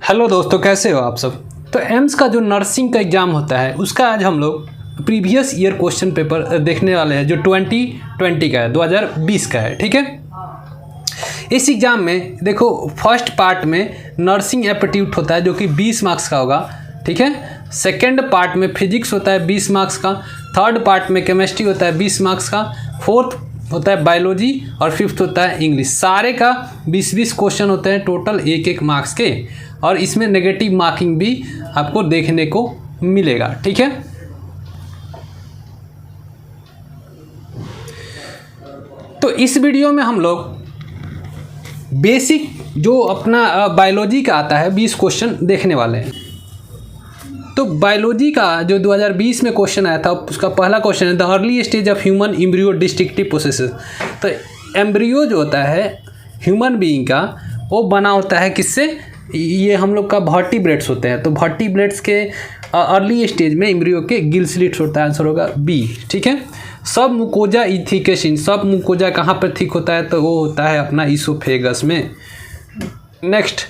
Hello दोस्तों, कैसे हो आप सब। तो एम्स का जो नर्सिंग का एग्ज़ाम होता है उसका आज हम लोग प्रीवियस ईयर क्वेश्चन पेपर देखने वाले हैं जो 2020 का है, 2020 का है। ठीक है, इस एग्ज़ाम में देखो फर्स्ट पार्ट में नर्सिंग एप्टीट्यूड होता है जो कि 20 मार्क्स का होगा। ठीक है, सेकेंड पार्ट में फिजिक्स होता है 20 मार्क्स का, थर्ड पार्ट में केमिस्ट्री होता है 20 मार्क्स का, फोर्थ होता है बायोलॉजी और फिफ्थ होता है इंग्लिश। सारे का 20-20 क्वेश्चन होते हैं, टोटल 1-1 मार्क्स के, और इसमें नेगेटिव मार्किंग भी आपको देखने को मिलेगा। ठीक है, तो इस वीडियो में हम लोग बेसिक जो अपना बायोलॉजी का आता है 20 क्वेश्चन देखने वाले हैं। तो बायोलॉजी का जो 2020 में क्वेश्चन आया था उसका पहला क्वेश्चन है the early stage of human embryo destructive processes. तो एम्ब्रियो जो होता है ह्यूमन बीइंग का वो बना होता है किससे, ये हम लोग का वर्टिब्रेट्स होते हैं। तो वर्टिब्रेट्स के अर्ली स्टेज में एम्ब्रियो के गिल स्लिट्स होता है, आंसर होगा बी। ठीक है, सब मुकोजा इथिकेशन, सब मुकोजा कहाँ पर थिक होता है तो वो होता है अपना इसोफेगस में। नेक्स्ट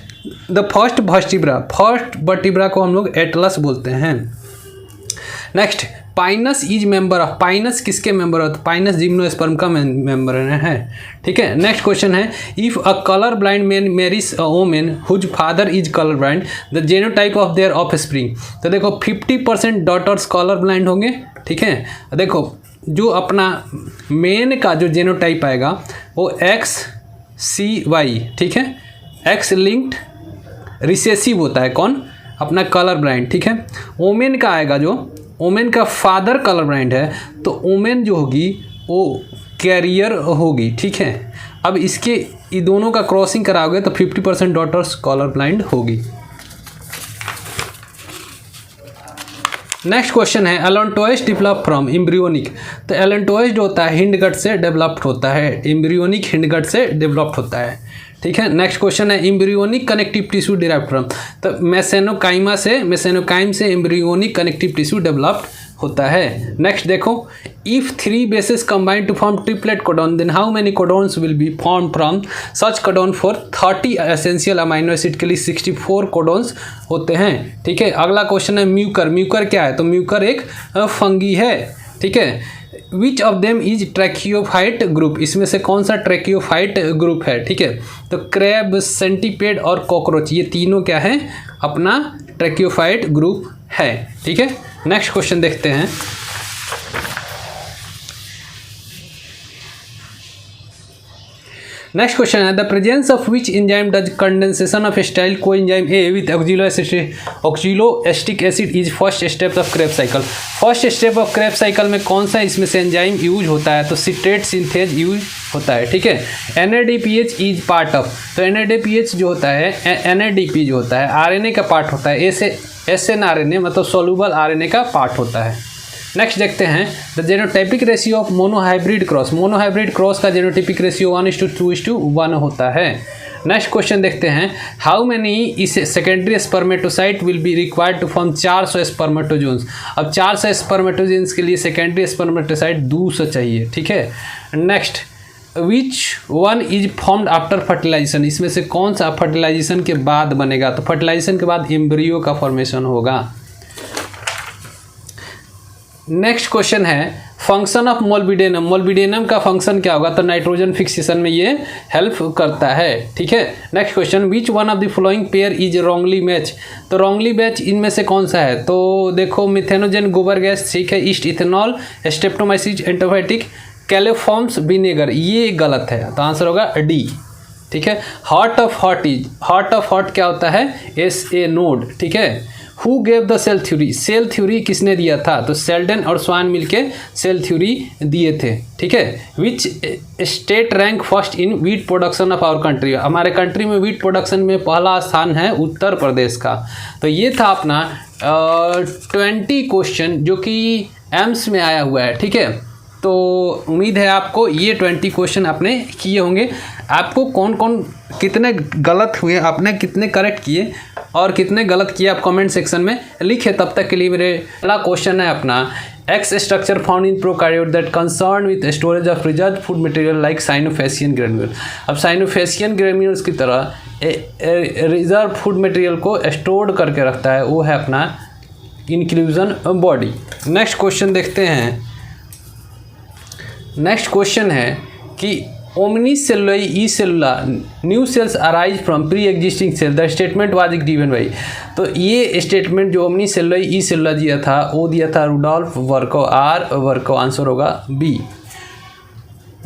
द फर्स्ट वर्टिब्रा को हम लोग एटलस बोलते हैं। Next Pinus is member of, Pinus किसके मेंबर ऑफ, पाइनस जिम्नोस्पर्म का मेंबर है। ठीक है, नेक्स्ट क्वेश्चन है if a colour blind man marries a women whose father is colour blind the genotype of their offspring. तो देखो 50% daughters colour blind होंगे। ठीक है, देखो जो अपना मेन का जो जेनोटाइप आएगा वो XCY। ठीक है, एक्स लिंक्ड रिसेसिव होता है, कौन, अपना कलर ब्लाइंड। ठीक है, वोमेन का आएगा जो वोमेन का फादर कलर ब्लाइंड है तो वोमेन जो होगी वो कैरियर होगी। ठीक है, अब इसके ये दोनों का क्रॉसिंग कराओगे तो 50% डॉटर्स कलर ब्लाइंड होगी। नेक्स्ट क्वेश्चन है एलेंटोइस डेवलप फ्रॉम एम्ब्रियोनिक। तो एलेंटोइस जो होता है हिंडगट से डेवलप्ड होता है, एम्ब्रियोनिक हिंडगट से डेवलप्ड होता है। ठीक है, नेक्स्ट क्वेश्चन है embryonic connective tissue derive from. तो मेसेनोकाइमा से, मेसेनोकाइम से एम्ब्रियोनिक कनेक्टिव टिश्यू डेवलप्ड होता है। नेक्स्ट देखो if 3 bases combine to form triplet codon then how many codons will be form from such codon for 30 essential amino acid के लिए 64 codons होते हैं। ठीक है, अगला क्वेश्चन है म्यूकर। म्यूकर क्या है, तो म्यूकर एक फंगी है। ठीक है, which of them is tracheophyte group, इसमें से कौन सा ट्रैकियोफाइट ग्रुप है। ठीक है, तो क्रैब, सेंटीपेड और कॉकरोच ये तीनों क्या है, अपना ट्रैकियोफाइट ग्रुप है। ठीक है, नेक्स्ट क्वेश्चन देखते हैं। नेक्स्ट क्वेश्चन है the presence of which enzyme does condensation of acetyl coenzyme A with oxaloacetic acid is first step of Krebs cycle. First step of Krebs cycle में कौन सा इसमें से एंजाइम यूज होता है, तो सिट्रेट सिंथेज यूज होता है। ठीक है, NADPH इज पार्ट ऑफ, तो NADPH जो होता है, NADP जो होता है RNA का पार्ट होता है, SNRNA मतलब सोल्यूबल RNA का पार्ट होता है। नेक्स्ट देखते हैं the जेनोटाइपिक ratio of monohybrid cross. Monohybrid cross का जेनोटाइपिक रेशियो 1:2:1 होता है। नेक्स्ट क्वेश्चन देखते हैं how many is secondary spermatocyte will be required to form 400 spermatozoons. अब 400 स्पर्मेटोजोन्स के लिए सेकेंडरी स्पर्मेटोसाइट 200 चाहिए। ठीक है, next which one is formed after fertilization, इसमें से कौन सा फर्टिलाइजेशन के बाद बनेगा, तो फर्टिलाइजेशन के बाद एम्ब्रियो का फॉर्मेशन होगा। नेक्स्ट क्वेश्चन है फंक्शन ऑफ मोल्बिडेनम। मोल्बिडेनम का फंक्शन क्या होगा, तो नाइट्रोजन फिक्सेशन में ये हेल्प करता है। ठीक है, next question which one of the following pair is wrongly match. तो रॉन्गली मैच इनमें से कौन सा है, तो देखो मिथेनोजन गोबर गैस, ठीक है, yeast ethanol, streptomyces antibiotic, coliforms vinegar, ये गलत है, तो आंसर होगा डी। ठीक है, हार्ट ऑफ हार्ट क्या होता है, SA नोड। ठीक है, who gave the cell theory, cell theory किसने दिया था, तो सेल्डन और स्वान मिलके सेल थ्योरी दिए थे। ठीक है, which state rank first in wheat production of our country, हमारे कंट्री में वीट प्रोडक्शन में पहला स्थान है उत्तर प्रदेश का। तो ये था अपना 20 क्वेश्चन जो कि एम्स में आया हुआ है। ठीक है, तो उम्मीद है आपको ये 20 क्वेश्चन आपने किए होंगे। आपको कौन कौन कितने गलत हुए, आपने कितने करेक्ट किए और कितने गलत किए आप कमेंट सेक्शन में लिखे। तब तक के लिए मेरे पहला क्वेश्चन है अपना X structure found in prokaryote that concerned with storage of reserved food material like Cyanophacian granules। अब Cyanophacian granules की तरह रिजर्व फूड मटेरियल को स्टोर करके रखता है, वो है अपना इंक्लूजन बॉडी। नेक्स्ट क्वेश्चन देखते हैं। नेक्स्ट क्वेश्चन है कि ओमनी सेलुलई ई सेलुला new cells arise from pre existing cell, the statement was given by. तो ये स्टेटमेंट जो ओमनी सेलुलई ई सेलुला दिया था वो दिया था Rudolf Virchow, R Virchow, answer होगा बी।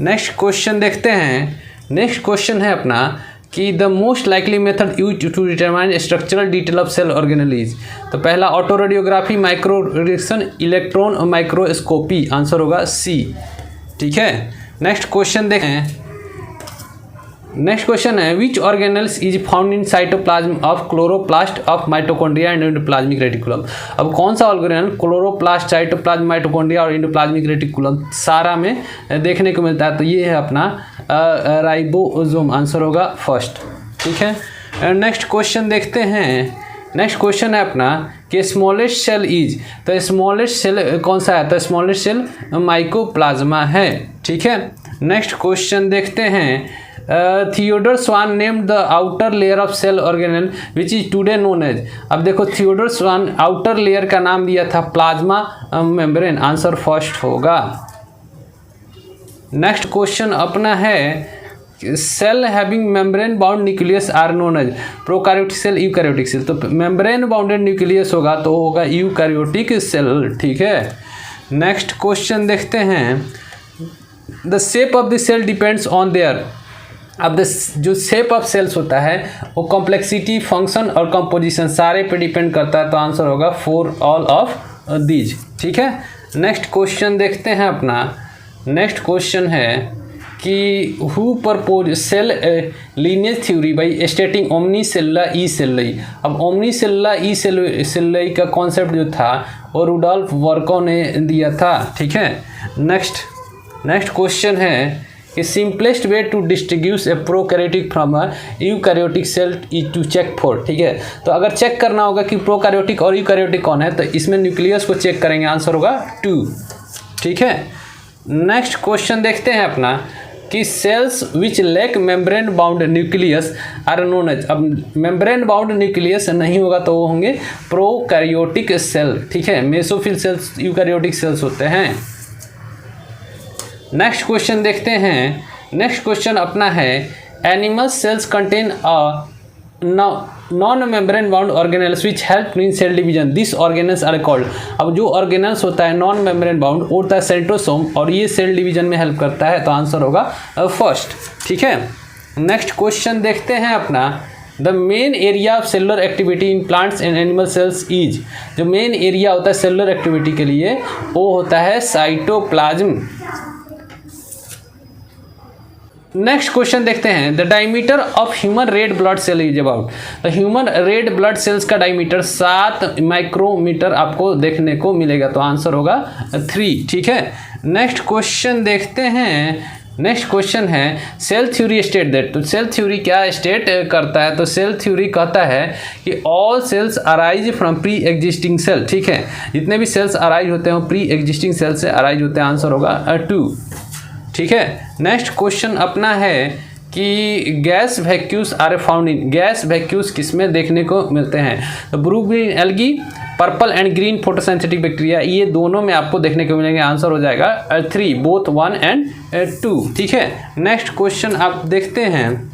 नेक्स्ट क्वेश्चन देखते हैं। नेक्स्ट क्वेश्चन है अपना कि the most likely method use to determine structural detail of cell organelles. तो पहला autoradiography, micro reduction, electron microscopy, answer होगा सी। ठीक है, नेक्स्ट क्वेश्चन देखें। नेक्स्ट क्वेश्चन है which organelles is found in cytoplasm of chloroplast of mitochondria and endoplasmic reticulum. अब कौन सा ऑर्गेनल क्लोरोप्लास्ट, साइटोप्लाज्म, माइटोकॉन्ड्रिया और एंडोप्लाज्मिक रेटिकुलम सारा में देखने को मिलता है? तो ये है अपना राइबोसोम, आंसर होगा फर्स्ट। ठीक है, नेक्स्ट क्वेश्चन देखते हैं। नेक्स्ट क्वेश्चन है अपना कि स्मॉलेस्ट सेल इज, तो स्मॉलेस्ट सेल कौन सा है? तो स्मॉलेस्ट सेल माइकोप्लाज्मा है। ठीक है, नेक्स्ट क्वेश्चन देखते हैं। Theodor Schwann named the outer layer of cell organelle which is today known as. अब देखो थियोडोर स्वान आउटर लेयर का नाम दिया था प्लाज्मा मेम्ब्रेन, आंसर फर्स्ट होगा। नेक्स्ट क्वेश्चन अपना है cell having membrane bound nucleus are known as, prokaryotic cell, eukaryotic cell. तो मेम्ब्रेन बाउंडेड न्यूक्लियस होगा तो होगा यूकैरियोटिक सेल। ठीक है, नेक्स्ट क्वेश्चन देखते हैं। The shape of the cell depends on their. अब जो शेप ऑफ सेल्स होता है वो कॉम्प्लेक्सिटी, फंक्शन और कंपोजिशन सारे पे डिपेंड करता है, तो आंसर होगा फॉर ऑल ऑफ दीज। ठीक है, नेक्स्ट क्वेश्चन देखते हैं अपना। नेक्स्ट क्वेश्चन है कि who propose cell lineage theory by stating ओमनी सेलुला ई सेलुलई। अब ओमनी सेलुला ई सेलुलई का कॉन्सेप्ट जो था वो रुडोल्फ वर्को ने दिया था। ठीक है, नेक्स्ट क्वेश्चन है कि simplest way to distinguish a prokaryotic from a eukaryotic cell is to check for. ठीक है, तो अगर चेक करना होगा कि प्रोकैरियोटिक और यूकैरियोटिक कौन है तो इसमें न्यूक्लियस को चेक करेंगे, आंसर होगा 2। ठीक है, नेक्स्ट क्वेश्चन देखते हैं अपना कि cells which lack membrane bound nucleus are known as. अब मेम्ब्रेन बाउंड न्यूक्लियस नहीं होगा तो वो होंगे प्रोकैरियोटिक सेल। ठीक है, मेसोफिल सेल्स यूकैरियोटिक सेल्स होते हैं। नेक्स्ट क्वेश्चन देखते हैं। नेक्स्ट क्वेश्चन अपना है animal cells contain a non membrane bound organelles which help in cell division, this organelles are called. अब जो ऑर्गेनेल्स होता है नॉन मेम्ब्रेन बाउंड वो होता है सेंट्रोसोम और ये सेल डिवीजन में हेल्प करता है, तो आंसर होगा फर्स्ट। ठीक है, नेक्स्ट क्वेश्चन देखते हैं अपना the main area of cellular activity in plants and animal cells is. जो मेन एरिया होता है सेलुलर एक्टिविटी के लिए वो होता है साइटोप्लाज्म। नेक्स्ट क्वेश्चन देखते हैं the diameter of human red blood cell is about. तो ह्यूमन रेड ब्लड सेल्स का डायमीटर 7 माइक्रोमीटर आपको देखने को मिलेगा, तो आंसर होगा 3। ठीक है, नेक्स्ट क्वेश्चन देखते हैं। नेक्स्ट क्वेश्चन है सेल थ्योरी स्टेट दैट। तो सेल थ्योरी क्या स्टेट करता है? तो सेल थ्योरी कहता है कि all cells arise from pre existing cell. ठीक है, जितने भी सेल्स अराइज होते हैं वो प्री एग्जिस्टिंग सेल से अराइज होते हैं, आंसर होगा 2। ठीक है, नेक्स्ट क्वेश्चन अपना है कि gas vacuoles are found in. Gas vacuoles किस में देखने को मिलते हैं? तो blue green algae, purple and green photosynthetic bacteria, ये दोनों में आपको देखने को मिलेंगे, आंसर हो जाएगा 3, बोथ 1 एंड 2। ठीक है, नेक्स्ट क्वेश्चन आप देखते हैं।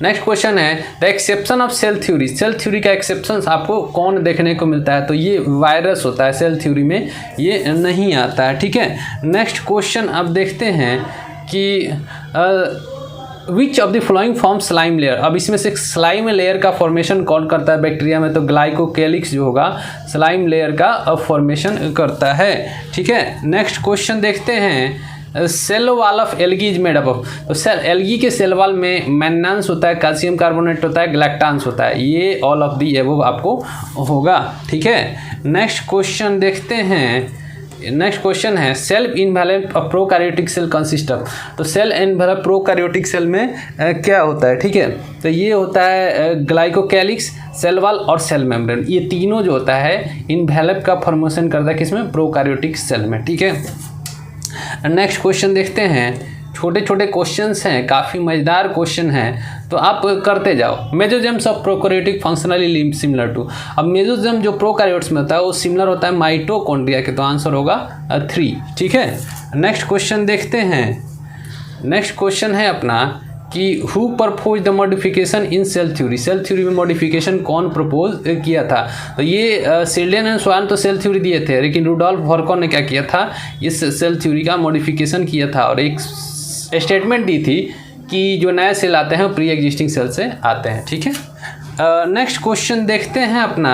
नेक्स्ट क्वेश्चन है the exception of cell theory. Cell theory का एक्सेप्शन आपको कौन देखने को मिलता है? तो ये वायरस होता है, सेल थ्योरी में ये नहीं आता है। ठीक है, नेक्स्ट क्वेश्चन आप देखते हैं कि which of the flowing form slime layer. अब इसमें से स्लाइम लेयर का फॉर्मेशन कौन करता है बैक्टीरिया में? तो ग्लाइकोकेलिक्स जो होगा स्लाइम लेयर का फॉर्मेशन करता है। ठीक है, नेक्स्ट क्वेश्चन देखते हैं cell wall of algae is made up of. तो सेल एल्गी के सेल वाल में मैग्नेंस होता है, कैल्शियम कार्बोनेट होता है, ग्लैक्टान्स होता है, ये ऑल ऑफ दी एबव आपको होगा। ठीक है, नेक्स्ट क्वेश्चन देखते हैं। नेक्स्ट क्वेश्चन है cell envelope of prokaryotic cell consist of. तो सेल इन्वेलप प्रोकैरियोटिक सेल में क्या होता है? ठीक है, तो ये होता है ग्लाइकोकेलिक्स, सेल वॉल और सेल मेम्ब्रेन, ये तीनों जो होता है इन्वेलप का फॉर्मेशन करता है किसमें? प्रोकैरियोटिक सेल में। ठीक है, नेक्स्ट क्वेश्चन देखते हैं। छोटे छोटे क्वेश्चंस हैं, काफ़ी मज़ेदार क्वेश्चन हैं, तो आप करते जाओ। Mesosomes of prokaryotic functionally similar to, अब मेसोजर्म जो प्रोकैरियोट्स में होता है वो सिमिलर होता है माइटोकॉन्ड्रिया के, तो आंसर होगा 3। ठीक है, नेक्स्ट क्वेश्चन देखते हैं। नेक्स्ट क्वेश्चन है अपना कि who propose the modification in cell theory, cell theory में मॉडिफिकेशन कौन प्रपोज किया था? तो ये शेल्डन एंड स्वान तो सेल थ्योरी दिए थे, लेकिन रुडोल्फ वर्कॉन ने क्या किया था, इस सेल थ्योरी का मॉडिफिकेशन किया था और एक स्टेटमेंट दी थी कि जो नए सेल आते हैं वो प्री एग्जिस्टिंग सेल से आते हैं। ठीक है, नेक्स्ट क्वेश्चन देखते हैं अपना।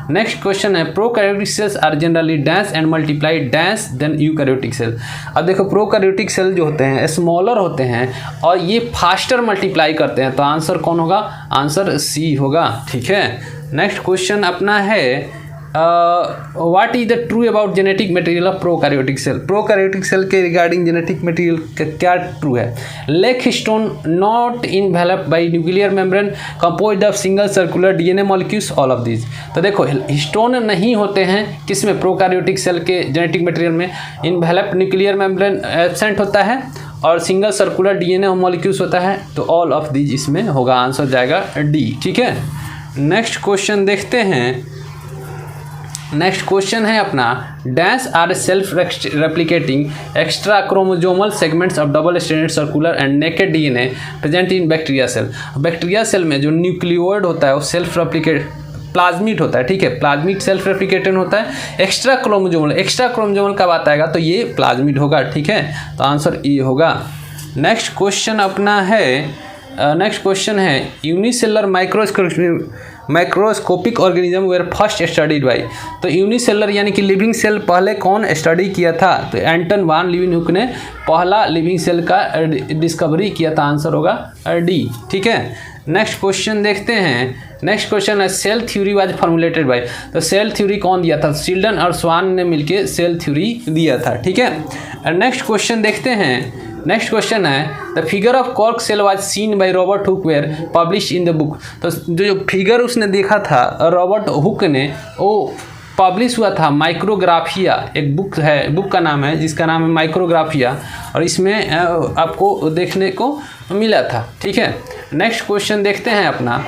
नेक्स्ट क्वेश्चन है prokaryotic cells are generally dash and multiply dash than eukaryotic cell. अब देखो प्रोकैरियोटिक सेल जो होते हैं स्मॉलर होते हैं और ये फास्टर मल्टीप्लाई करते हैं, तो आंसर कौन होगा? आंसर सी होगा। ठीक है, नेक्स्ट क्वेश्चन अपना है what is the true about genetic material of prokaryotic cell. Prokaryotic cell के रिगार्डिंग जेनेटिक मटेरियल क्या ट्रू है? Lack histone not enveloped by nuclear membrane composed of single circular DNA molecules, all of this. तो देखो histone नहीं होते हैं किसमें? Prokaryotic cell के जेनेटिक मटेरियल में। इनवेलप्ड न्यूक्लियर मेम्ब्रेन एब्सेंट होता है और सिंगल सर्कुलर डीएनए मॉलिक्यूल्स होता है, तो ऑल ऑफ दिस इसमें होगा, आंसर जाएगा डी। ठीक है, नेक्स्ट क्वेश्चन देखते हैं। नेक्स्ट क्वेश्चन है अपना dash are self replicating extra chromosomal segments of double stranded circular and naked DNA present in bacteria cell. Bacteria cell में जो न्यूक्लियोइड होता है वो सेल्फ रेप्लिकेट प्लाज्मिड होता है। ठीक है, प्लाज्मिड सेल्फ रेप्लिकेटेड होता है। एक्स्ट्रा क्रोमोजोमल कब आता है? तो ये प्लाज्मिड होगा। ठीक है, तो आंसर ई होगा। नेक्स्ट क्वेश्चन अपना है, नेक्स्ट क्वेश्चन है unicellular microscopic organism were first studied by. तो यूनिसेलर यानी कि लिविंग सेल पहले कौन स्टडी किया था? तो एंटन वान लीeuwenhoek ने पहला लिविंग सेल का डिस्कवरी किया था, आंसर होगा डी। ठीक है, नेक्स्ट क्वेश्चन देखते हैं। नेक्स्ट क्वेश्चन है cell theory was formulated by. तो सेल थ्योरी कौन दिया था? शेल्डन और स्वान ने मिलकर सेल थ्योरी दिया था। ठीक है, नेक्स्ट क्वेश्चन देखते हैं। नेक्स्ट क्वेश्चन है the figure of cork cell was seen by Robert Hooke were publish in the book. तो जो फिगर उसने देखा था रॉबर्ट हुक ने, वो पब्लिश हुआ था माइक्रोग्राफिया, एक बुक है, बुक का नाम है जिसका नाम है माइक्रोग्राफिया, और इसमें आपको देखने को मिला था। ठीक है, नेक्स्ट क्वेश्चन देखते हैं अपना।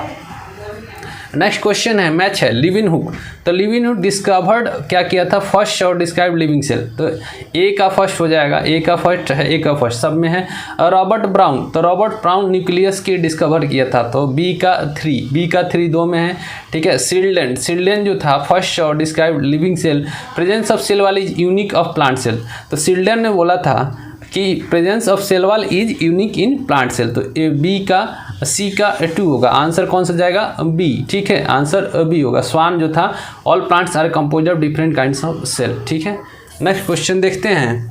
नेक्स्ट क्वेश्चन है मैच है लीeuwenhoek। तो लीeuwenhoek डिस्कवर्ड क्या किया था? फर्स्ट और डिस्क्राइब लिविंग सेल। तो ए का फर्स्ट हो जाएगा, ए का फर्स्ट है, ए का फर्स्ट सब में है। रॉबर्ट ब्राउन, तो रॉबर्ट ब्राउन न्यूक्लियस की डिस्कवर किया था, तो बी का 3 दो में है। ठीक है, सिल्डन जो था फर्स्ट और describe living cell presence of cell wall is unique of plant cell. तो सिल्डन ने बोला था कि presence of cell wall is unique in plant cell, तो ए बी का सी का 2 होगा, आंसर कौन सा जाएगा? बी। ठीक है, आंसर बी होगा। स्वान जो था all plants are composed of different kinds of cell. ठीक है, नेक्स्ट क्वेश्चन देखते हैं।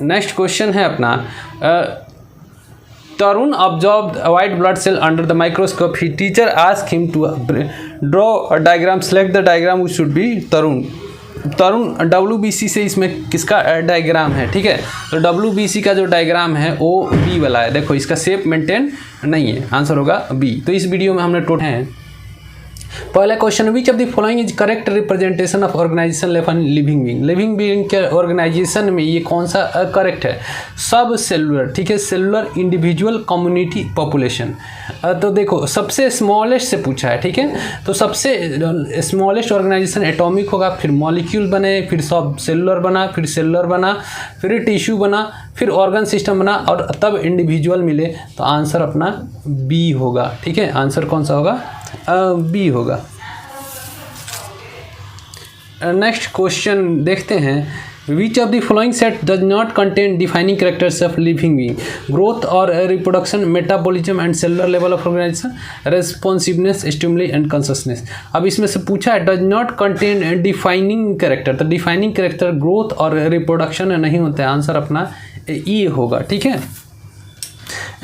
नेक्स्ट क्वेश्चन है अपना Tarun observe white blood cell under the microscope, he teacher ask him to draw a diagram, select the diagram which should be Tarun WBC से इसमें किसका diagram है? ठीक है, तो WBC का जो डायग्राम है वो बी वाला है। देखो इसका शेप मेंटेन नहीं है, आंसर होगा बी। तो इस वीडियो में हमने टोटल है पहला question which of the following is correct representation of organisation living being. Living being के ऑर्गेनाइजेशन में ये कौन सा करेक्ट है? सब सेलुलर। ठीक है, सेलुलर इंडिविजुअल कम्युनिटी पॉपुलेशन। तो देखो सबसे स्मॉलेस्ट से पूछा है। ठीक है, तो सबसे स्मॉलेस्ट ऑर्गेनाइजेशन एटॉमिक होगा, फिर मॉलिक्यूल बने, फिर सब सेलुलर बना, फिर सेलुलर बना, फिर टिश्यू बना, फिर ऑर्गन सिस्टम बना और तब इंडिविजुअल मिले, तो आंसर अपना बी होगा। ठीक है, आंसर कौन सा होगा? बी होगा। नेक्स्ट क्वेश्चन देखते हैं which of the following set does not contain defining characters of living being, growth और reproduction, metabolism and cellular level of organisation, responsiveness, stimuli and consciousness. अब इसमें से पूछा है does not contain defining character, तो defining character growth और reproduction नहीं होते, आंसर अपना ई होगा। ठीक है,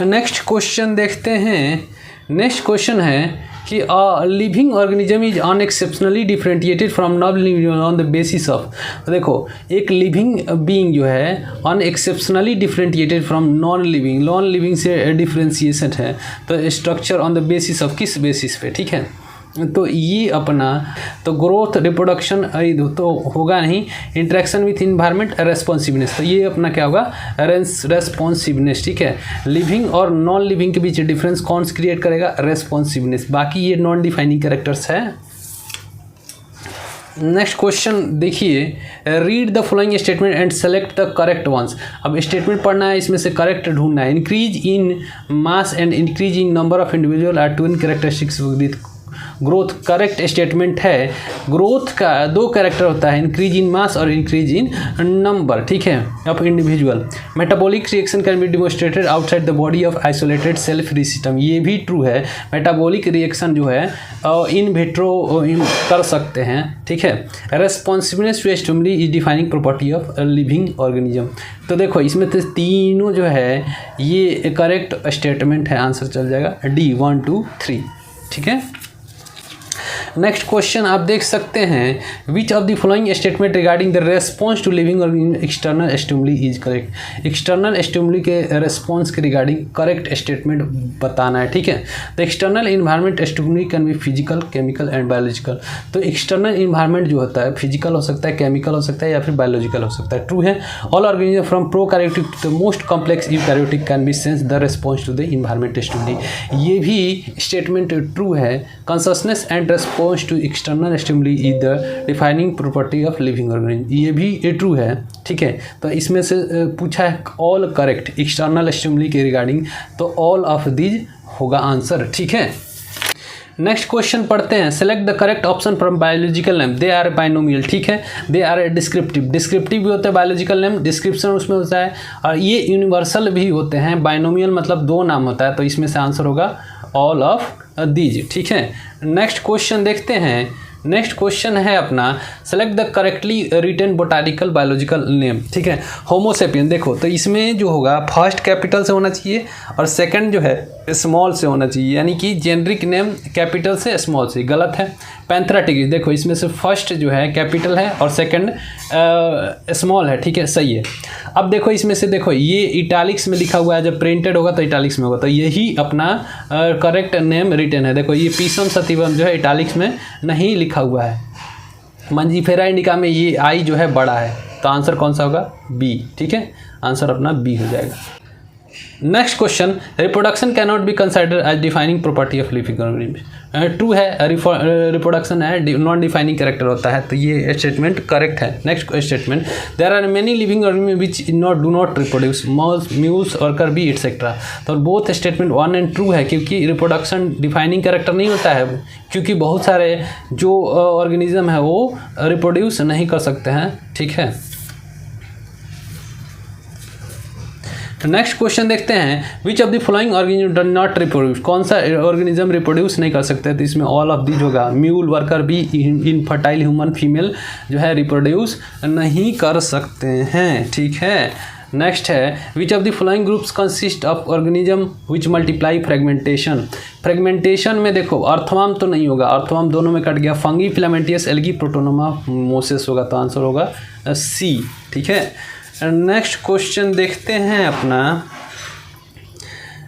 नेक्स्ट क्वेश्चन देखते हैं। नेक्स्ट क्वेश्चन है कि living organism is unexceptionally differentiated from non living on the basis of. देखो एक लिविंग बीइंग जो है unexceptionally differentiated from non living से डिफरेंशिएशन है, तो structure on the basis of किस बेसिस पे? ठीक है, तो ये अपना तो ग्रोथ रिप्रोडक्शन तो होगा नहीं, इंटरेक्शन विथ इन्वायरमेंट रेस्पॉन्सिवनेस, तो ये अपना क्या होगा रेस्पॉन्सिवनेस। ठीक है, लिविंग और नॉन लिविंग के बीच डिफरेंस कौन क्रिएट करेगा, रेस्पॉन्सिवनेस। बाकी ये नॉन डिफाइनिंग कैरेक्टर्स है। नेक्स्ट क्वेश्चन देखिए, read the following statement and select the correct ones. अब स्टेटमेंट पढ़ना है, इसमें से करेक्ट ढूंढना है। Increase in mass and increase in number of individual are twin characteristics with growth. Correct statement है, ग्रोथ का दो कैरेक्टर होता है, इंक्रीज इन मास और इंक्रीज इन नंबर, ठीक है, of individual. Metabolic reaction can be demonstrated outside the body of isolated cell free system, ये भी ट्रू है। मेटाबॉलिक रिएक्शन जो है इन विट्रो कर सकते हैं, ठीक है। Responsiveness to stimuli is defining property of living organism. तो देखो इसमें तो तीनों जो है ये करेक्ट स्टेटमेंट है, आंसर चल जाएगा डी 1 2 3, ठीक है। नेक्स्ट क्वेश्चन आप देख सकते हैं, which of the following statement regarding the response to living organism external stimuli is correct. External stimuli के रेस्पॉन्स के रिगार्डिंग करेक्ट स्टेटमेंट बताना है, ठीक है। The external environment stimuli can be physical, chemical and biological. तो external environment जो होता है फिजिकल हो सकता है, केमिकल हो सकता है या फिर बायोलॉजिकल हो सकता है, ट्रू है। All organism from prokaryotic to the most complex eukaryotic can be sense the response to the environment stimuli, ये भी स्टेटमेंट ट्रू है। Consciousness and response to external stimuli is the defining property of living organism, ये भी true है, ठीक है। तो इसमें से पूछा है ऑल करेक्ट एक्सटर्नल स्टिमुली के रिगार्डिंग, तो ऑल ऑफ दीज होगा आंसर, ठीक है। नेक्स्ट क्वेश्चन पढ़ते हैं, select the correct option from biological name. They are binomial, ठीक है। दे आर डिस्क्रिप्टिव, डिस्क्रिप्टिव भी होता है बायोलॉजिकल नेम, डिस्क्रिप्शन उसमें होता है, और ये यूनिवर्सल भी होते हैं। बाइनोमियल मतलब दो नाम होता है, तो इसमें से आंसर होगा ऑल ऑफ दीज, ठीक है। नेक्स्ट क्वेश्चन देखते हैं, नेक्स्ट क्वेश्चन है अपना, select the correctly written botanical biological name, ठीक है। होमोसेपियन, देखो तो इसमें जो होगा फर्स्ट कैपिटल से होना चाहिए और सेकंड जो है स्मॉल से होना चाहिए, यानी कि जेनरिक नेम कैपिटल से स्मॉल से, गलत है। पैंथेराटिक, देखो इसमें से फर्स्ट जो है कैपिटल है और सेकंड स्मॉल है, ठीक है, सही है। अब देखो इसमें से देखो ये इटैलिक्स में लिखा हुआ है, जब प्रिंटेड होगा तो इटैलिक्स में होगा, तो यही अपना करेक्ट नेम रिटन है। देखो ये पीसम सतिवम जो है इटैलिक्स में नहीं लिखा हुआ है। मंजीफेरा इंडिका में ये आई जो है बड़ा है, तो आंसर कौन सा होगा, बी, ठीक है, आंसर अपना बी हो जाएगा। Next question, reproduction can not be considered as defining property of living organism. True है, रिप्रोडक्शन है नॉन डिफाइनिंग कैरेक्टर होता है, तो ये स्टेटमेंट करेक्ट है। Next statement, there are many living organism which do not reproduce, mules worker bee etcetera. तो both statement 1 and true है, क्योंकि रिप्रोडक्शन डिफाइनिंग कैरेक्टर नहीं होता है, क्योंकि बहुत सारे जो ऑर्गेनिज्म है वो रिप्रोड्यूस नहीं कर सकते हैं, ठीक है। नेक्स्ट क्वेश्चन देखते हैं, which of the following organism do not reproduce. कौन सा ऑर्गेनिज्म रिप्रोड्यूस नहीं कर सकते, तो इसमें ऑल ऑफ दीज होगा। म्यूल वर्कर भी इनफर्टाइल ह्यूमन फीमेल जो है रिप्रोड्यूस नहीं कर सकते हैं, ठीक है। नेक्स्ट है, which of the following groups consist of organism which multiply fragmentation. Fragmentation में देखो अर्थवाम तो नहीं होगा, अर्थवाम दोनों में कट गया। फंगी, फिलामेंटियस, एल्गी, प्रोटोनोमा, मोसेस होगा, तो आंसर होगा सी, ठीक है। नेक्स्ट क्वेश्चन देखते हैं अपना,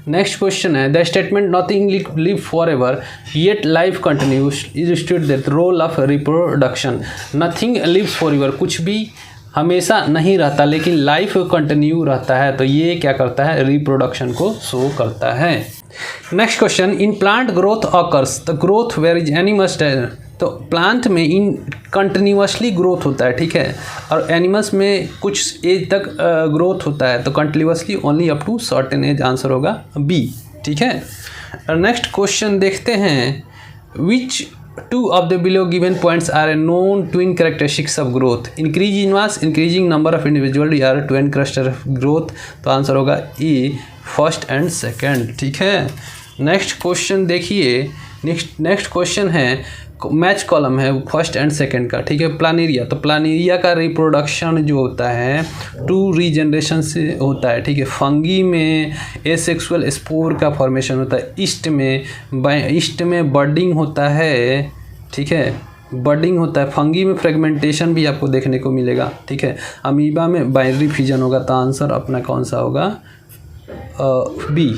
नेक्स्ट क्वेश्चन है, the statement nothing live for ever yet life continues is state that role of reproduction. Nothing lives for ever, कुछ भी हमेशा नहीं रहता लेकिन लाइफ कंटिन्यू रहता है, तो ये क्या करता है, रिप्रोडक्शन को शो करता है। Next question, in plant growth occurs the growth where is animals. तो प्लांट में इन कंटिन्यूसली ग्रोथ होता है, ठीक है, और एनिमल्स में कुछ एज तक ग्रोथ होता है, तो continuously only up to certain age, answer होगा बी, ठीक है। नेक्स्ट क्वेश्चन देखते हैं, which two of the below given points are a known twin characteristics of growth. Increase in mass, increasing number of individual are twin character of growth, तो answer होगा A, first and second, ठीक है। Next question देखिए, next question है, match column है first and second का, ठीक है। प्लानेरिया, तो प्लानेरिया का रिप्रोडक्शन जो होता है 2 रीजनरेशन से होता है, ठीक है। फंगी में एसेक्सुअल स्पोर का फॉर्मेशन होता है, ईस्ट में बर्डिंग होता है, ठीक है, बर्डिंग होता है। फंगी में फ्रेगमेंटेशन भी आपको देखने को मिलेगा, ठीक है। अमीबा में बाइनरी फ्यूजन होगा, तो आंसर अपना कौन सा होगा, B.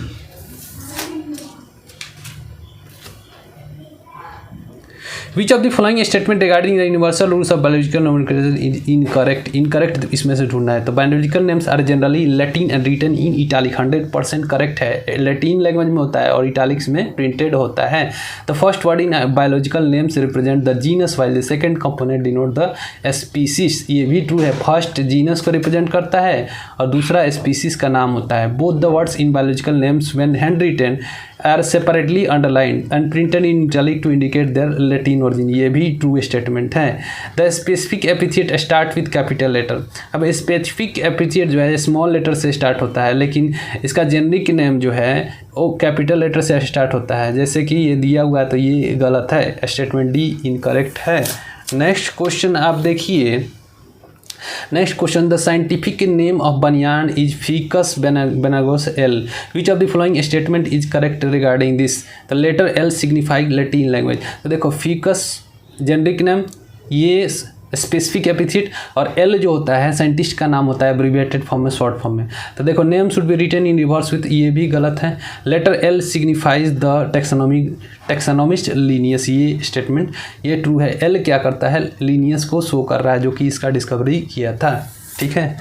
Which of the following statement regarding the universal rules of biological nomenclature is incorrect इसमें से ढूंढना है। तो biological names are generally Latin and written in italic, 100% correct है। लैटिन लैंग्वेज में होता है और इटालिक्स में प्रिंटेड होता है। The first word in biological names represent the genus while the second component denote the species. ये भी ट्रू है, फर्स्ट जीनस को रिप्रेजेंट करता है और दूसरा स्पीसीज का नाम होता है। Both the words in biological names when hand written are separately underlined and printed in italic to indicate their Latin origin. ये भी ट्रू स्टेटमेंट है। The specific epithet start with capital letter. अब specific epithet जो है small letter से start होता है, लेकिन इसका जेनरिक नेम जो है वो कैपिटल लेटर से स्टार्ट होता है। जैसे कि ये दिया हुआ है तो ये गलत है, स्टेटमेंट डी इनकरेक्ट है। नेक्स्ट क्वेश्चन आप देखिए। Next question, the scientific name of banyan is फिकस बेनागोस L. Which of the following statement is correct regarding this. The letter L signified Latin language. तो देखो फिकस जेनरिक नेम, ये specific epithet, और एल जो होता है साइंटिस्ट का नाम होता है एब्रिविएटेड फॉर्म में, शॉर्ट फॉर्म में। तो देखो name should be written in reverse with, ये भी गलत है। Letter L signifies the taxonomist Linnaeus, ये स्टेटमेंट ये ट्रू है। एल क्या करता है, लीनियस को शो कर रहा है, जो कि इसका डिस्कवरी किया था। ठीक है,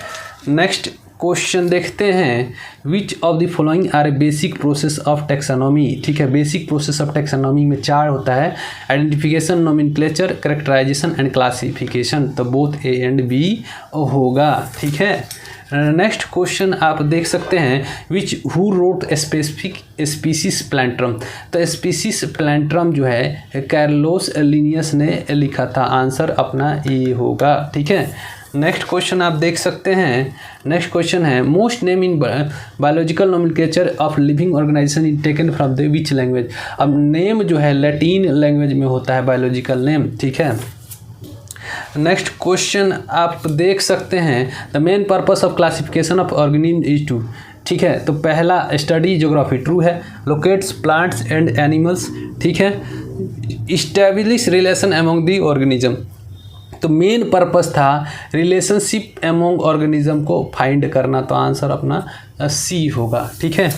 नेक्स्ट क्वेश्चन देखते हैं। Which of the following are a basic process of taxonomy. ठीक है, बेसिक प्रोसेस ऑफ टेक्सोनॉमी में 4 होता है, identification, nomenclature, characterisation and classification. तो बोथ ए एंड बी होगा। ठीक है, नेक्स्ट क्वेश्चन आप देख सकते हैं। Which who wrote specific species प्लांट्रम। तो स्पीसीज प्लांट्रम जो है कार्लोस लिनियस ने लिखा था। आंसर अपना ए होगा। ठीक है, नेक्स्ट क्वेश्चन आप देख सकते हैं। नेक्स्ट क्वेश्चन है, most name in biological nomenclature of living organisation in taken from the which language. अब नेम जो है लैटिन लैंग्वेज में होता है बायोलॉजिकल नेम। ठीक है, नेक्स्ट क्वेश्चन आप देख सकते हैं। The main purpose of classification of organism is to. ठीक है, तो पहला स्टडी ज्योग्राफी, ट्रू है। Locates plants and animals. ठीक है, establish relation among the organism. तो मेन पर्पस था रिलेशनशिप अमंग ऑर्गेनिज्म को फाइंड करना। तो आंसर अपना सी होगा। ठीक है,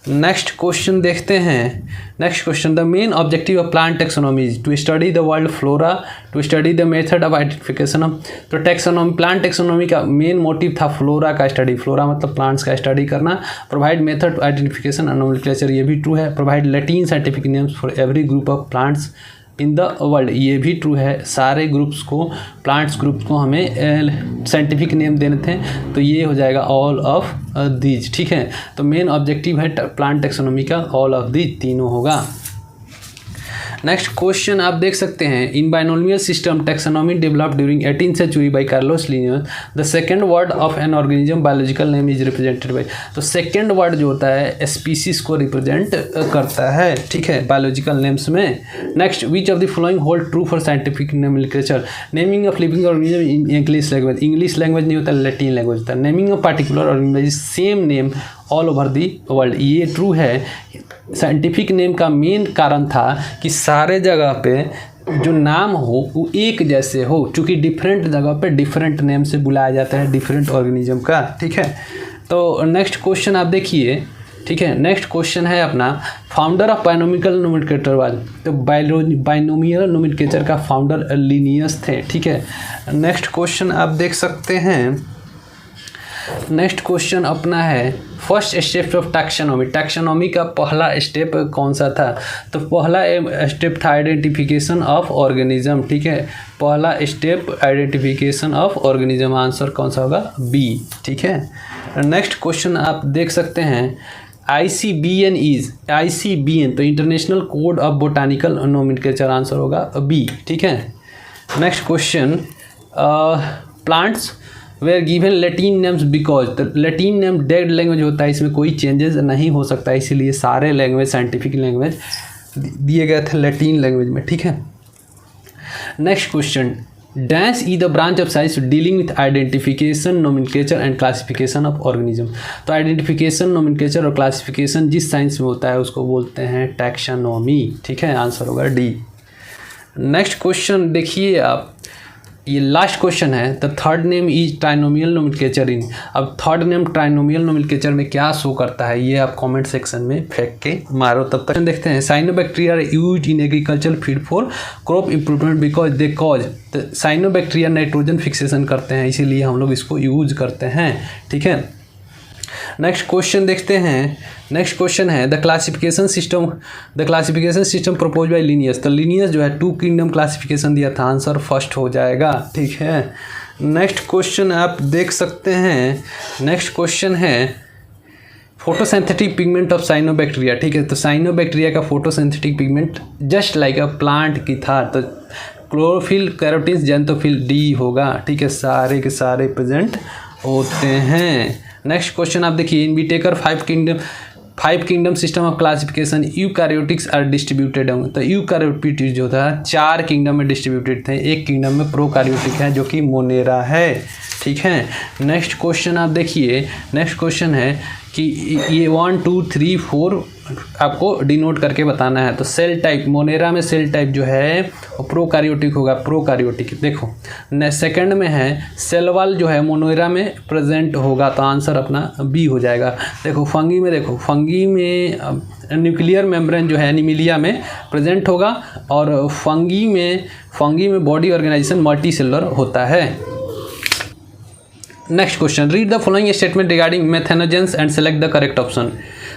नेक्स्ट क्वेश्चन देखते हैं। Next question, the main objective of plant taxonomy is to study the world flora, to study the method of identification of. तो टेक्सोनॉमी, प्लांट टेक्सोनॉमी का मेन मोटिव था फ्लोरा का स्टडी, फ्लोरा मतलब plants का study करना। Provide method identification and nomenclature, ये भी true है। Provide Latin scientific names for every group of plants in the world, ये भी ट्रू है। सारे ग्रुप्स को, प्लांट्स ग्रुप्स को हमें साइंटिफिक नेम देने थे, तो ये हो जाएगा ऑल ऑफ दीज। ठीक है, तो मेन ऑब्जेक्टिव है प्लांट टेक्सोनॉमी का ऑल ऑफ दीज, तीनों होगा। नेक्स्ट क्वेश्चन आप देख सकते हैं। In binomial system taxonomy developed during 18th century by Carlos Linnaeus. The second word of an organism biological name is represented by. तो second word जो होता है स्पीसीज को रिप्रेजेंट करता है। ठीक है, बायोलॉजिकल नेम्स में। Next, which of the following hold true for scientific nomenclature. Naming of living organism in English language. English language नहीं होता, लैटिन लैंग्वेज होता है। Naming of particular organism same name all over the world, ये true है। Scientific name का main कारण था कि सारे जगह पे जो नाम हो वो एक जैसे हो, चूँकि डिफरेंट जगह पे डिफरेंट नेम से बुलाया जाता है डिफरेंट ऑर्गेनिज्म का। ठीक है, तो नेक्स्ट क्वेश्चन आप देखिए। ठीक है, नेक्स्ट क्वेश्चन है अपना, फाउंडर ऑफ बाइनोमिकल नोमेनक्लेचर वाज। तो बाइनोमियल नोमेनक्लेचर का फाउंडर लिनियस थे। ठीक है, नेक्स्ट क्वेश्चन आप देख सकते हैं। नेक्स्ट क्वेश्चन अपना है, first step of taxonomy. Taxonomy का पहला स्टेप कौन सा था। तो पहला स्टेप था आइडेंटिफिकेशन ऑफ ऑर्गेनिज्म। ठीक है, पहला step identification of organism, answer कौन सा होगा, बी। ठीक है, नेक्स्ट क्वेश्चन आप देख सकते हैं। ICBN इज, ICBN तो international code of botanical nomenclature, answer होगा बी। ठीक है, next question, plants were given Latin names because. तो लैटिन नेम डेड लैंग्वेज होता है, इसमें कोई चेंजेस नहीं हो सकता, इसीलिए सारे लैंग्वेज साइंटिफिक लैंग्वेज दिए गए थे लैटिन लैंग्वेज में। ठीक है, next question, dash is the branch of science dealing with identification, nomenclature and classification of organism. तो आइडेंटिफिकेशन, नोमेनक्लेचर और क्लासिफिकेशन जिस साइंस में होता है उसको बोलते हैं टैक्सोनॉमी। ठीक है, आंसर होगा डी। नेक्स्ट क्वेश्चन देखिए आप, ये लास्ट क्वेश्चन है, the third name is trinomial nomenclature in. अब थर्ड नेम ट्राइनोमियल नोमेनक्लेचर में क्या शो करता है ये आप कमेंट सेक्शन में फेंक के मारो। तब तक देखते हैं, cyanobacteria are use in agriculture feed for crop improvement because they cause. तो साइनोबैक्टीरिया नाइट्रोजन फिक्सेशन करते हैं, इसीलिए हम लोग इसको यूज करते हैं, ठीक है। नेक्स्ट क्वेश्चन देखते हैं। नेक्स्ट क्वेश्चन है the classification system propose by Linnaeus. तो लिनियस जो है 2 किंगडम क्लासिफिकेशन दिया था, आंसर फर्स्ट हो जाएगा, ठीक है। नेक्स्ट क्वेश्चन आप देख सकते हैं। नेक्स्ट क्वेश्चन है फोटोसिंथेटिक पिगमेंट ऑफ साइनोबैक्टीरिया, ठीक है। तो साइनोबैक्टीरिया का photosynthetic pigment just like a plant की था, तो क्लोरोफिल, कैरोटीन्स, जेंथोफिल, डी होगा, ठीक है। सारे के सारे प्रेजेंट होते हैं। नेक्स्ट क्वेश्चन आप देखिए, in Whittaker 5 kingdom system of classification eukaryotics are distributed होंगे। तो यूकैरियोटिक्स जो था 4 किंगडम में डिस्ट्रीब्यूटेड थे, एक किंगडम में प्रोकैरियोटिक है जो कि मोनेरा है, ठीक है। नेक्स्ट क्वेश्चन आप देखिए। नेक्स्ट क्वेश्चन है कि ये 1 2 3 4 आपको डिनोट करके बताना है। तो सेल टाइप, मोनेरा में सेल टाइप जो है वो प्रोकैरियोटिक होगा, प्रोकैरियोटिक। देखो सेकंड में है सेल वॉल जो है मोनेरा में प्रेजेंट होगा, तो आंसर अपना बी हो जाएगा। देखो फंगी में, देखो फंगी में न्यूक्लियर मेम्ब्रेन जो है एनिमिलिया में प्रेजेंट होगा, और फंगी में बॉडी ऑर्गेनाइजेशन मल्टी सेलुलर होता है। Next question, read the following statement regarding methanogens and select the correct option.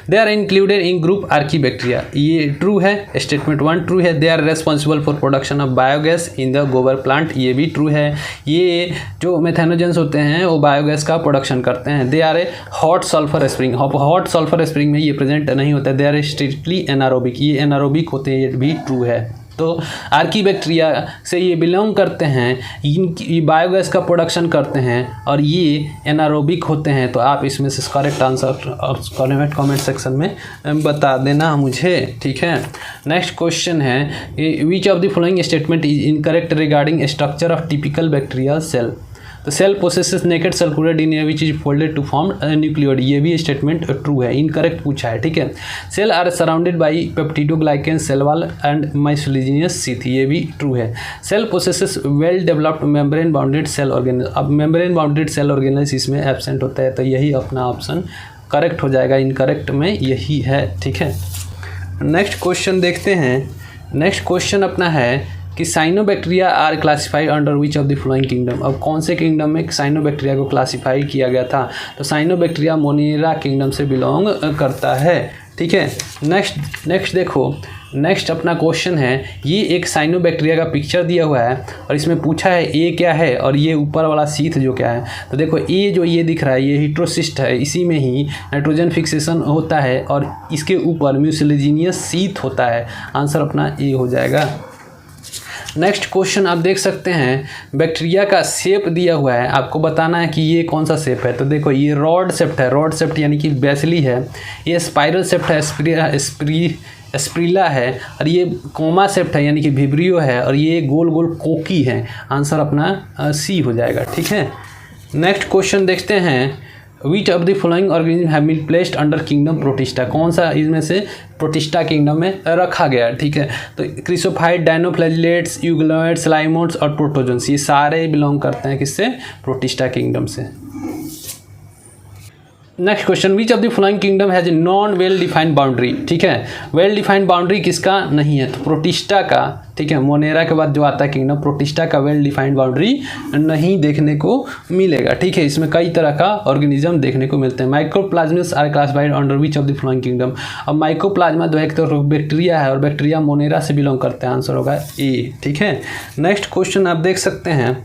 They are included in group archaebacteria, ये ट्रू है, स्टेटमेंट 1 ट्रू है। They are responsible for production of biogas in the gobar plant, ये भी true है। ये जो methanogens होते हैं वो बायोगैस का प्रोडक्शन करते हैं। They are a hot sulphur spring, hot sulphur spring में ये प्रेजेंट नहीं होता है। दे आर स्ट्रिक्टली एनारोबिक, ये एनारोबिक होते हैं, ये भी ट्रू है। तो आर्कीबैक्टीरिया से ये बिलोंग करते हैं, ये बायोगैस का प्रोडक्शन करते हैं और ये एनारोबिक होते हैं। तो आप इसमें से करेक्ट आंसर कमेंट सेक्शन में बता देना मुझे, ठीक है। नेक्स्ट क्वेश्चन है, which of the following statement is incorrect regarding structure of typical bacterial cell. तो cell possesses naked circular DNA which is folded to form nucleoid, ये भी स्टेटमेंट ट्रू है, इनकरेक्ट पूछा है, ठीक है। Cell are surrounded by peptidoglycan cell wall and mucilaginous sheath, ये भी ट्रू है। Cell possesses well developed membrane bounded cell organelle, अब मेम्ब्रेन बाउंडेड सेल ऑर्गेनल्स इसमें एब्सेंट होता है, तो यही अपना ऑप्शन करेक्ट हो जाएगा, इनकरेक्ट में यही है, ठीक है। नेक्स्ट क्वेश्चन देखते हैं। नेक्स्ट क्वेश्चन अपना है कि cyanobacteria are classified under which of the following kingdom. अब कौन से किंगडम में साइनोबैक्टीरिया को क्लासिफाई किया गया था। तो साइनोबैक्टीरिया मोनेरा किंगडम से बिलोंग करता है, ठीक है। नेक्स्ट देखो, नेक्स्ट अपना क्वेश्चन है, ये एक साइनोबैक्टीरिया का पिक्चर दिया हुआ है और इसमें पूछा है ए क्या है और ये ऊपर वाला सीथ जो क्या है। तो देखो ए जो ये दिख रहा है ये हिट्रोसिस्ट है, इसी में ही नाइट्रोजन फिक्सेशन होता है और इसके ऊपर म्यूसिलिजिनियस सीथ होता है, आंसर अपना ए हो जाएगा। नेक्स्ट क्वेश्चन आप देख सकते हैं, बैक्टीरिया का शेप दिया हुआ है, आपको बताना है कि ये कौन सा शेप है। तो देखो ये रॉड शेप्ड है, रॉड शेप्ड यानी कि बेसिली है। ये स्पाइरल शेप्ड है, स्प्रीला है, और ये कोमा शेप्ड है यानी कि विब्रियो है, और ये गोल गोल कोकी है, आंसर अपना सी हो जाएगा, ठीक है। नेक्स्ट क्वेश्चन देखते हैं, which of the following organism have been placed under kingdom Protista, कौन सा इसमें से प्रोटिस्टा किंगडम में रखा गया, ठीक है। तो क्रिसोफाइट, डायनोफ्लैजिलेट्स, यूग्लोइड्स, स्लाइमोड्स और प्रोटोजोन्स, ये सारे बिलोंग करते हैं किससे, प्रोटिस्टा किंगडम से। Next question, which of the following kingdom has non well defined boundary, ठीक है। वेल डिफाइंड बाउंड्री किसका नहीं है, तो प्रोटिस्टा का, ठीक है। मोनेरा के बाद जो आता है किंगडम, प्रोटिस्टा का वेल डिफाइंड बाउंड्री नहीं देखने को मिलेगा, ठीक है। इसमें कई तरह का ऑर्गेनिज्म देखने को मिलते हैं। Mycoplasmas are classified under which of the following kingdom. अब माइकोप्लाज्मा जो है एक तो बैक्टीरिया है और बैक्टीरिया मोनेरा से बिलोंग करते हैं, आंसर होगा ए, ठीक है। नेक्स्ट क्वेश्चन आप देख सकते हैं।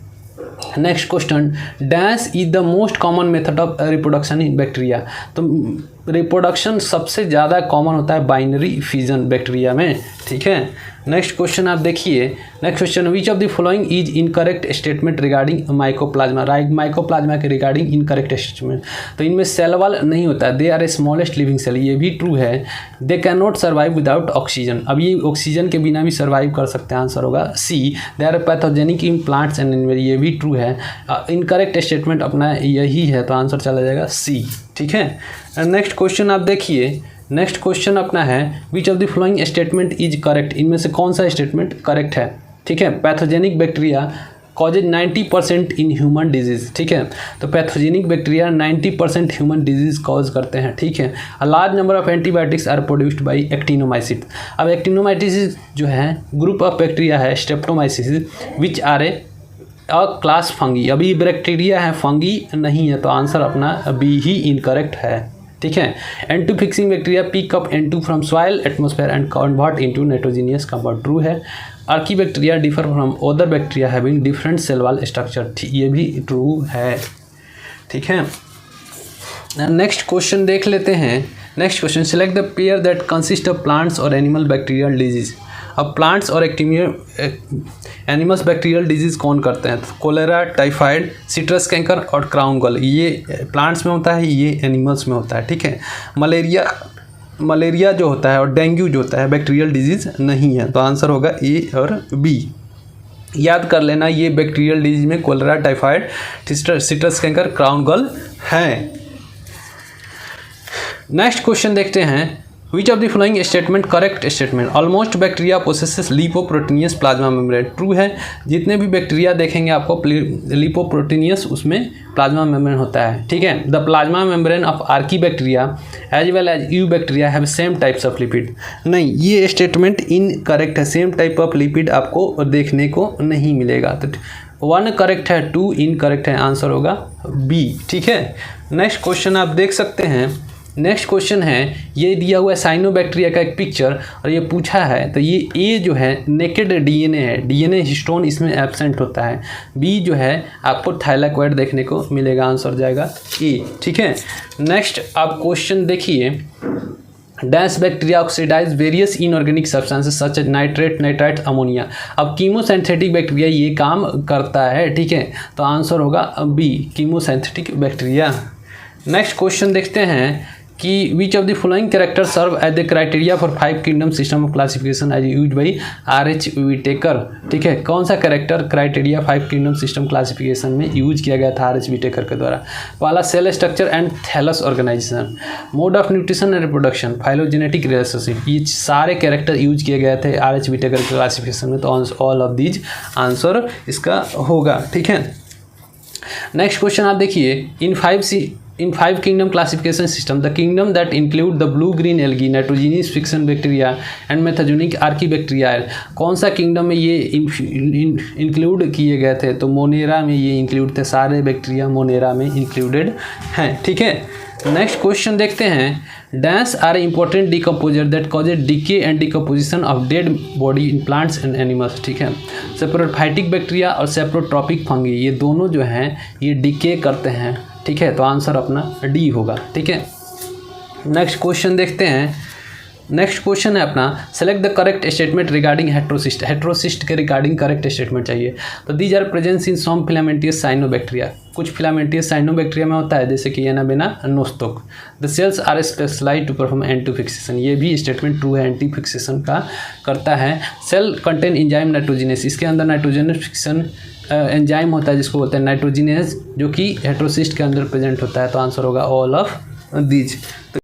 Next question, dash is the most common method of reproduction in bacteria. तो रिप्रोडक्शन सबसे ज़्यादा कॉमन होता है बाइनरी फिजन बैक्टीरिया में, ठीक है। नेक्स्ट क्वेश्चन आप देखिए। Next question, which of the following is incorrect statement regarding mycoplasma, mycoplasma के रिगार्डिंग इनकरेक्ट स्टेटमेंट। तो इनमें सेल वॉल नहीं होता है, they are a smallest living cell, ये भी ट्रू है। They can not survive without oxygen, अब ये ऑक्सीजन के बिना भी सर्वाइव कर सकते हैं, आंसर होगा C. They are pathogenic in plants and animal, ये भी ट्रू है। इनकरेक्ट स्टेटमेंट अपना यही है, तो आंसर चला जाएगा सी, ठीक है। नेक्स्ट क्वेश्चन आप देखिए। नेक्स्ट क्वेश्चन अपना है, which of the following statement is correct, इनमें से कौन सा स्टेटमेंट करेक्ट है, ठीक है। Pathogenic bacteria causes 90% in human diseases, ठीक है। तो pathogenic bacteria 90% human diseases cause करते हैं, ठीक है। A large number of antibiotics are produced by actinomycetes. अब एक्टिनोमाइसिस जो है ग्रुप ऑफ बैक्टीरिया है streptomyces which are a class fungi. अभी बैक्टीरिया है, फंगी नहीं है, तो आंसर अपना बी ही इनकरेक्ट है, ठीक है। N2 fixing bacteria pick up N2 from soil atmosphere and convert into nitrogenous compound, true है। Archaebacteria differ from other bacteria having different cell wall structure, ये भी ट्रू है, ठीक है। नेक्स्ट क्वेश्चन देख लेते हैं। Next question, select the pair that consist of plants और एनिमल बैक्टीरियल डिजीज। अब प्लांट्स और एनिमल्स बैक्टीरियल डिजीज़ कौन करते हैं? तो कोलेरा, टाइफाइड, सिट्रस कैंकर और क्राउन गॉल, ये प्लांट्स में होता है, ये एनिमल्स में होता है, ठीक है। मलेरिया जो होता है और डेंगू जो होता है बैक्टीरियल डिजीज़ नहीं है, तो आंसर होगा ए और बी। याद कर लेना, ये बैक्टीरियल डिजीज में cholera, typhoid, citrus canker, crown gall हैं। नेक्स्ट क्वेश्चन देखते हैं, Which of the following statement correct statement? Almost bacteria possesses lipoproteinaceous plasma membrane, true है। जितने भी बैक्टीरिया देखेंगे आपको लिपोप्रोटीनियस उसमें प्लाज्मा मेम्ब्रेन होता है, ठीक है। The plasma membrane of archaebacteria as well as eubacteria have same types of lipid. नहीं, ये स्टेटमेंट इनकरेक्ट है, सेम टाइप ऑफ लिपिड आपको देखने को नहीं मिलेगा। तो 1 करेक्ट है, 2 इनकरेक्ट है, आंसर होगा बी, ठीक है। नेक्स्ट क्वेश्चन आप देख सकते हैं। नेक्स्ट क्वेश्चन है, ये दिया हुआ है साइनोबैक्टीरिया का एक पिक्चर और ये पूछा है, तो ये ए जो है नेकेड डीएनए है, डीएनए हिस्टोन इसमें एब्सेंट होता है। बी जो है आपको थाइलाकोइड देखने को मिलेगा, आंसर जाएगा ए, ठीक है। नेक्स्ट आप क्वेश्चन देखिए, dash bacteria oxidise various inorganic substances such as nitrate, nitrite, ammonia. अब कीमोसिंथेटिक बैक्टीरिया ये काम करता है, ठीक है, तो आंसर होगा B, chemosynthetic bacteria. Next question देखते हैं कि which of the following character serve as the criteria for 5 kingdom system of classification as use by R.H. Whittaker, ठीक है। कौन सा character criteria 5 kingdom system classification में यूज किया गया था R.H. विटेकर के द्वारा? पहला, cell structure and thallus organisation, mode of nutrition and reproduction, phylogenetic relationship, ये सारे कैरेक्टर यूज किए गए थे R.H. विटेकर के क्लासिफिकेशन में, तो ऑल ऑफ दीज आंसर इसका होगा, ठीक है। नेक्स्ट क्वेश्चन आप देखिए, In 5 kingdom classification system, the kingdom that include the blue-green algae, nitrogenous fixation bacteria and methanogenetic archaebacteria, कौन सा किंगडम में ये इंक्लूड किए गए थे? तो मोनेरा में ये इंक्लूड थे, सारे बैक्टीरिया मोनेरा में इंक्लूडेड हैं, ठीक है। नेक्स्ट क्वेश्चन देखते हैं, dash are important decomposer that causes decay and decomposition of dead body in plants and animals, ठीक है। सेप्रोफाइटिक बैक्टीरिया और सेप्रोट्रॉपिक फंगी, ये दोनों जो हैं ये डिके करते हैं, ठीक है, तो आंसर अपना डी होगा, ठीक है। नेक्स्ट क्वेश्चन देखते हैं। नेक्स्ट क्वेश्चन है अपना, select the correct statement regarding heterocyst. Heterocyst के रिगार्डिंग करेक्ट स्टेटमेंट चाहिए। तो these are presence in some filamentous cyanobacteria, कुछ फिलामेंटियस साइनोबैक्टीरिया में होता है, जैसे कि एनाबेना नोस्तोक। The cells are specialise to perform anti fixation, ये भी स्टेटमेंट ट्रू है, एंटी फिक्सेशन का करता है। सेल कंटेन एंजाइम नाइट्रोजिनेस, इसके अंदर नाइट्रोजन फिक्सेशन एंजाइम होता है जिसको बोलते हैं नाइट्रोजिनेस, जो कि हेट्रोसिस्ट के अंदर प्रेजेंट होता है, तो आंसर होगा ऑल ऑफ दीज।